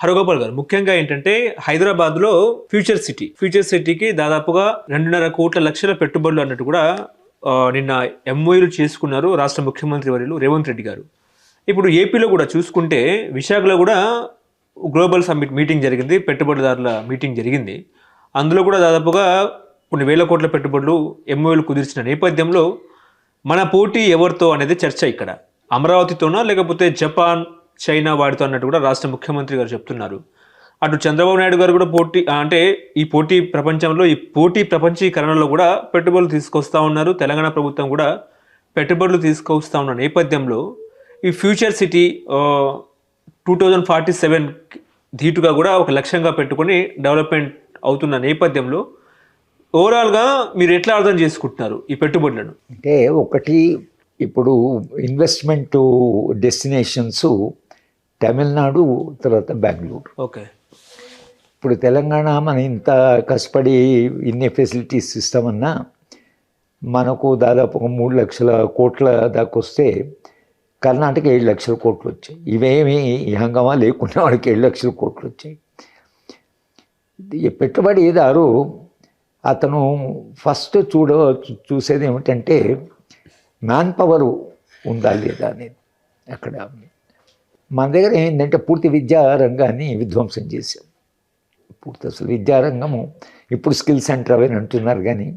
హరగోపాల్ గారు, ముఖ్యంగా ఏంటంటే హైదరాబాద్లో ఫ్యూచర్ సిటీకి దాదాపుగా 2.5 కోట్ల లక్షల పెట్టుబడులు అన్నట్టు కూడా నిన్న ఎంఓయూలు చేసుకున్నారు రాష్ట్ర ముఖ్యమంత్రి వర్యులు రేవంత్ రెడ్డి గారు. ఇప్పుడు ఏపీలో కూడా చూసుకుంటే విశాఖలో కూడా గ్లోబల్ సమ్మిట్ మీటింగ్ జరిగింది, పెట్టుబడిదారుల మీటింగ్ జరిగింది. అందులో కూడా దాదాపుగా కొన్ని వేల కోట్ల పెట్టుబడులు ఎంఓయూలు కుదిర్చిన నేపథ్యంలో మన పోటీ ఎవరితో అనేది చర్చ. ఇక్కడ అమరావతితోనా లేకపోతే జపాన్, చైనా వాడితో అన్నట్టు కూడా రాష్ట్ర ముఖ్యమంత్రి గారు చెప్తున్నారు. అటు చంద్రబాబు నాయుడు గారు కూడా పోటీ అంటే ఈ పోటీ ప్రపంచీకరణలో కూడా పెట్టుబడులు తీసుకొస్తా ఉన్నారు. తెలంగాణ ప్రభుత్వం కూడా పెట్టుబడులు తీసుకొస్తా ఉన్న నేపథ్యంలో ఈ ఫ్యూచర్ సిటీ 2047 ధీటుగా కూడా ఒక లక్ష్యంగా పెట్టుకొని డెవలప్మెంట్ అవుతున్న నేపథ్యంలో ఓవరాల్గా మీరు ఎట్లా అర్థం చేసుకుంటున్నారు ఈ పెట్టుబడులను? అంటే ఒకటి, ఇప్పుడు ఇన్వెస్ట్మెంట్ డెస్టినేషన్స్ తమిళనాడు, తర్వాత బెంగళూరు. ఓకే. ఇప్పుడు తెలంగాణ మనం ఇంత కష్టపడి ఇన్ని ఫెసిలిటీస్ ఇస్తామన్నా మనకు దాదాపు 3 లక్షల కోట్ల దాకా వస్తే కర్ణాటక 7 లక్షల కోట్లు వచ్చాయి. ఇవేమీ ఈ హంగామా లేకుండా వాడికి 7 లక్షల కోట్లు వచ్చాయి. పెట్టుబడిదారు అతను ఫస్ట్ చూసేది ఏమిటంటే మ్యాన్ పవర్ ఉందా లేదా అనేది. అక్కడ మన దగ్గర ఏంటంటే పూర్తి విద్యా రంగాన్ని విధ్వంసం చేశాం. పూర్తి అసలు విద్యారంగము ఇప్పుడు స్కిల్ సెంటర్ అవని అంటున్నారు, కానీ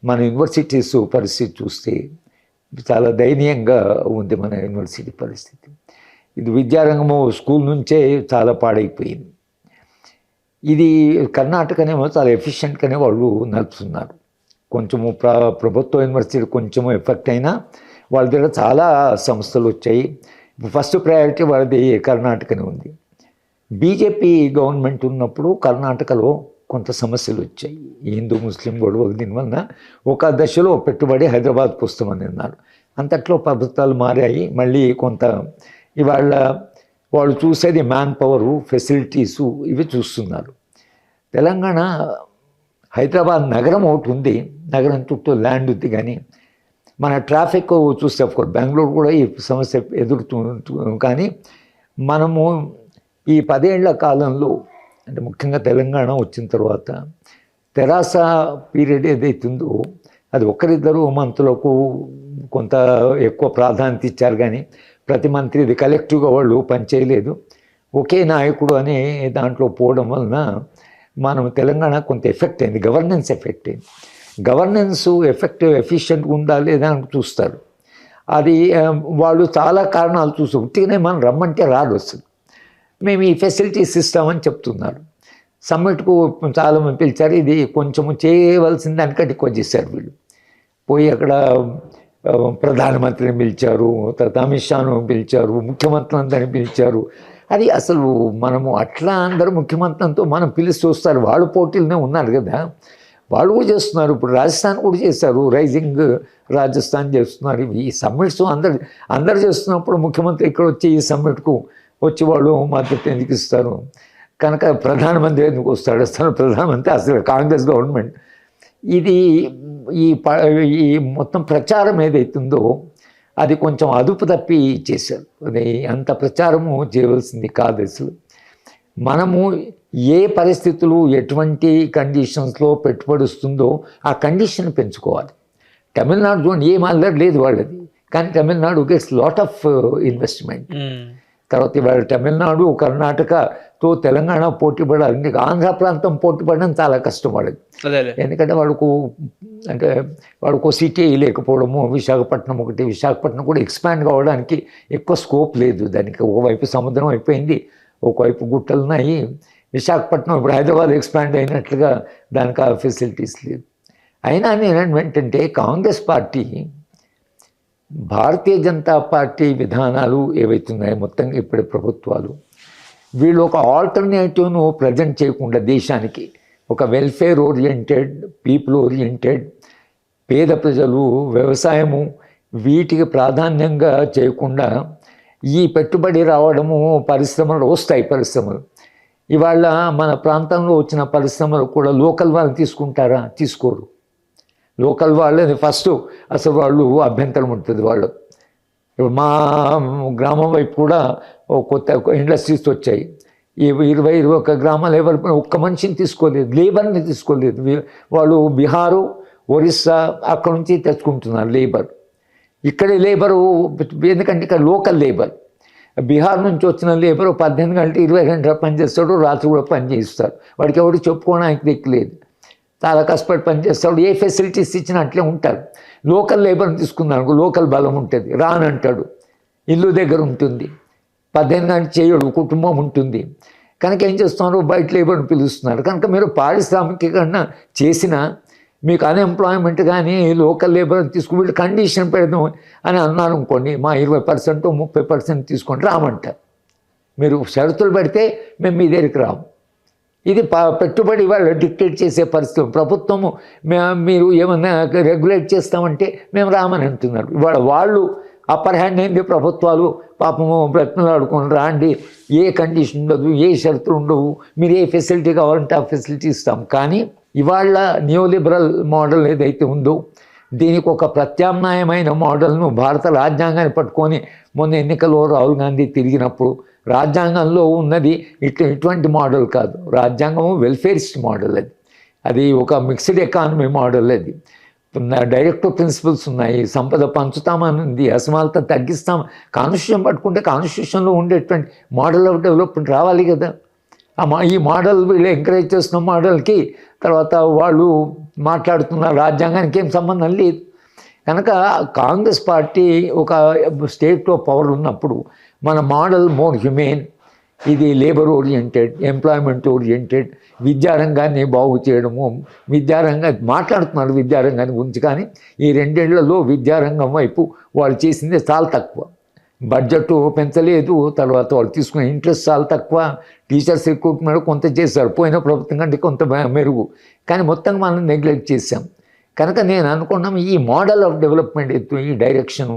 మన యూనివర్సిటీస్ పరిస్థితి చూస్తే చాలా దయనీయంగా ఉంది మన యూనివర్సిటీ పరిస్థితి. ఇది విద్యారంగము స్కూల్ నుంచే చాలా పాడైపోయింది. ఇది కర్ణాటకనేమో చాలా ఎఫిషియెంట్గానే వాళ్ళు నడుపుతున్నారు. కొంచెము ప్రభుత్వ యూనివర్సిటీ కొంచెము ఎఫెక్ట్ అయినా వాళ్ళ దగ్గర చాలా సంస్థలు వచ్చాయి. ఫస్ట్ ప్రయారిటీ వాళ్ళది కర్ణాటకనే ఉంది. బీజేపీ గవర్నమెంట్ ఉన్నప్పుడు కర్ణాటకలో కొంత సమస్యలు వచ్చాయి. హిందూ ముస్లిం గొడవలు, దీనివల్ల ఒక దశలో పెట్టుబడి హైదరాబాద్కు వస్తామని అన్నారు. అంతట్లో ప్రభుత్వాలు మారాయి. మళ్ళీ కొంత ఇవాళ వాళ్ళు చూసేది మ్యాన్ పవరు, ఫెసిలిటీసు ఇవి చూస్తున్నారు. తెలంగాణ హైదరాబాద్ నగరం ఒకటి ఉంది, నగరం చుట్టూ ల్యాండ్ ఉంది, కానీ మన ట్రాఫిక్ చూస్తే అఫ్కోర్స్ బెంగళూరు కూడా ఈ సమస్య ఎదురుతుంది. కానీ మనము ఈ 10 ఏళ్ల కాలంలో అంటే ముఖ్యంగా తెలంగాణ వచ్చిన తర్వాత తెరాస పీరియడ్ ఏదైతుందో అది ఒకరిద్దరు మంత్రులకు కొంత ఎక్కువ ప్రాధాన్యత ఇచ్చారు, కానీ ప్రతి మంత్రి ఇది కలెక్టివ్గా వాళ్ళు పనిచేయలేదు. ఒకే నాయకుడు అనే దాంట్లో పోవడం వలన మనం తెలంగాణ కొంత ఎఫెక్ట్ అయింది, గవర్నెన్స్ ఎఫెక్ట్ అయింది. గవర్నెన్స్ ఎఫెక్టివ్ ఎఫిషియెంట్గా ఉందా లేదా అని చూస్తారు. అది వాళ్ళు చాలా కారణాలు చూసి ఉట్టిగానే మనం రమ్మంటే రాదు వస్తుంది. మేము ఈ ఫెసిలిటీస్ ఇస్తామని చెప్తున్నారు. సమ్మిట్కు చాలామంది పిలిచారు. ఇది కొంచెము చేయవలసిన దానికంటే ఎక్కువ చేశారు వీళ్ళు. పోయి అక్కడ ప్రధానమంత్రిని పిలిచారు, తర్వాత అమిత్ షాను పిలిచారు, ముఖ్యమంత్రులందరినీ పిలిచారు. అది అసలు మనము అట్లా అందరూ ముఖ్యమంత్రులతో మనం పిలిచి చూస్తారు. వాళ్ళు పోటీలనే ఉన్నారు కదా, వాళ్ళు కూడా చేస్తున్నారు. ఇప్పుడు రాజస్థాన్ కూడా చేశారు, రైజింగ్ రాజస్థాన్ చేస్తున్నారు. ఈ సమ్మిట్స్ అందరు చేస్తున్నప్పుడు ముఖ్యమంత్రి ఇక్కడ వచ్చి ఈ సమ్మిట్కు వచ్చి వాళ్ళు మద్దతు ఎందుకు ఇస్తారు? కనుక ప్రధానమంత్రి ఎందుకు వస్తాడు? అసలు ప్రధానమంత్రి అసలు కాంగ్రెస్ గవర్నమెంట్. ఇది ఈ మొత్తం ప్రచారం ఏదైతుందో అది కొంచెం అదుపు తప్పి చేశారు. అది అంత ప్రచారము చేయవలసింది కాదు. అసలు మనము ఏ పరిస్థితులు ఎటువంటి కండిషన్స్లో పెట్టుబడి వస్తుందో ఆ కండిషన్ పెంచుకోవాలి. తమిళనాడు చూడండి, ఏం అల్లరి లేదు వాళ్ళది, కానీ Tamil Nadu gets lot of investment. తర్వాత ఇవాళ తమిళనాడు కర్ణాటకతో తెలంగాణ పోటీ పడాలి. ఆంధ్ర ప్రాంతం పోటీ పడడం చాలా కష్టం వాళ్ళకి. ఎందుకంటే వాడుకో సిటీ లేకపోవడము, విశాఖపట్నం కూడా ఎక్స్పాండ్ కావడానికి ఎక్కువ స్కోప్ లేదు దానికి. ఒకవైపు సముద్రం అయిపోయింది, ఒకవైపు గుట్టలు ఉన్నాయి. విశాఖపట్నం ఇప్పుడు హైదరాబాద్ ఎక్స్పాండ్ అయినట్లుగా దానికి ఆ ఫెసిలిటీస్ లేదు. అయినా నేనేంటంటే కాంగ్రెస్ పార్టీ, భారతీయ జనతా పార్టీ విధానాలు ఏవైతున్నాయో మొత్తంగా ఇప్పుడు ప్రభుత్వాలు వీళ్ళు ఒక ఆల్టర్నేటివ్ను ప్రజెంట్ చేయకుండా దేశానికి ఒక వెల్ఫేర్ ఓరియంటెడ్, పీపుల్ ఓరియంటెడ్, పేద ప్రజలు, వ్యవసాయము వీటికి ప్రాధాన్యంగా చేయకుండా ఈ పెట్టుబడి రావడము, పరిశ్రమలు వస్తాయి. పరిశ్రమలు ఇవాళ మన ప్రాంతంలో వచ్చిన పరిశ్రమలు కూడా లోకల్ వాళ్ళని తీసుకుంటారా? తీసుకోరు. లోకల్ వాళ్ళని ఫస్ట్ అసలు వాళ్ళు అభ్యంతరం ఉంటుంది వాళ్ళు. ఇప్పుడు మా గ్రామం వైపు కూడా కొత్త ఇండస్ట్రీస్ వచ్చాయి. 21 గ్రామాల లేబర్ ఒక్క మనిషిని తీసుకోలేదు, లేబర్ని తీసుకోలేదు. వాళ్ళు బీహారు, ఒరిస్సా అక్కడ నుంచి తెచ్చుకుంటున్నారు లేబర్. ఇక్కడే లేబరు, ఎందుకంటే ఇక్కడ లోకల్ లేబర్. బీహార్ నుంచి వచ్చిన లేబర్ 18 గంటలు 20 గంటలు పనిచేస్తాడు, రాత్రి కూడా పని చేస్తాడు. వాడికి ఎవరు చెప్పుకోవడానికి దిక్కులేదు, చాలా కష్టపడి పనిచేస్తాడు. ఏ ఫెసిలిటీస్ ఇచ్చినా అట్లే ఉంటారు. లోకల్ లేబర్ని తీసుకున్నాడు, లోకల్ బలం ఉంటుంది, రానంటాడు, ఇల్లు దగ్గర ఉంటుంది, 18 గంటలు చేయడు, కుటుంబం ఉంటుంది. కనుక ఏం చేస్తున్నారు, బయట లేబర్ని పిలుస్తున్నారు. కనుక మీరు పారిశ్రామికీకరణ చేసినా మీకు అన్ఎంప్లాయ్మెంట్ కానీ లోకల్ లేబర్ని తీసుకుని కండిషన్ పెడదాం అని అన్నారు అనుకోండి, మా 20% 30% తీసుకొని రామంటారు. మీరు షరతులు పెడితే మేము మీ దగ్గరికి రాము. ఇది పెట్టుబడి వాళ్ళు డిక్టేట్ చేసే పరిస్థితి. ప్రభుత్వము మీరు ఏమన్నా రెగ్యులేట్ చేస్తామంటే మేము రామని అంటున్నారు. ఇవాళ వాళ్ళు అప్పర్ హ్యాండ్ అయింది. ప్రభుత్వాలు పాపము బ్రతిమలాడుకొని రాండి, ఏ కండిషన్ ఉండదు, ఏ షరతులు ఉండవు, మీరు ఏ ఫెసిలిటీ కావాలంటే ఆ ఫెసిలిటీ ఇస్తాం. కానీ ఇవాళ న్యూ లిబరల్ మోడల్ ఏదైతే ఉందో దీనికి ఒక ప్రత్యామ్నాయమైన మోడల్ను భారత రాజ్యాంగాన్ని పట్టుకొని మొన్న ఎన్నికల్లో రాహుల్ గాంధీ తిరిగినప్పుడు రాజ్యాంగంలో ఉన్నది ఇటువంటి మోడల్ కాదు. రాజ్యాంగం వెల్ఫేరిస్ట్ మోడల్, అది ఒక మిక్స్డ్ ఎకానమీ మోడల్. అది డైరెక్టివ్ ప్రిన్సిపల్స్ ఉన్నాయి, సంపద పంచుతామని ఉంది, అసమానత తగ్గిస్తాం. కాన్స్టిట్యూషన్ పట్టుకుంటే కాన్స్టిట్యూషన్లో ఉండేటువంటి మోడల్ ఆఫ్ డెవలప్మెంట్ రావాలి కదా. ఈ మోడల్ వీళ్ళు ఎంకరేజ్ చేస్తున్న మోడల్కి తర్వాత వాళ్ళు మాట్లాడుతున్న రాజ్యాంగానికి ఏం సంబంధం లేదు. కనుక కాంగ్రెస్ పార్టీ ఒక స్టేట్లో పవర్ ఉన్నప్పుడు మన మోడల్ మోర్ హ్యూమెన్, ఇది లేబర్ ఓరియంటెడ్, ఎంప్లాయ్మెంట్ ఓరియంటెడ్, విద్యారంగాన్ని బాగు చేయడము, మాట్లాడుతున్నారు విద్యారంగాన్ని గురించి. కానీ ఈ 2 ఏళ్లలో విద్యారంగం వైపు వాళ్ళు చేసింది చాలా తక్కువ. బడ్జెట్ పెంచలేదు, తర్వాత వాళ్ళు తీసుకునే ఇంట్రెస్ట్ చాలా తక్కువ, టీచర్స్ రిక్రూట్మెంట్ కొంత చేశారు, పోయిన ప్రభుత్వం కంటే కొంత మెరుగు, కానీ మొత్తంగా మనం నెగ్లెక్ట్ చేశాం. కనుక నేను అనుకున్నాం ఈ మోడల్ ఆఫ్ డెవలప్మెంట్ ఈ డైరెక్షను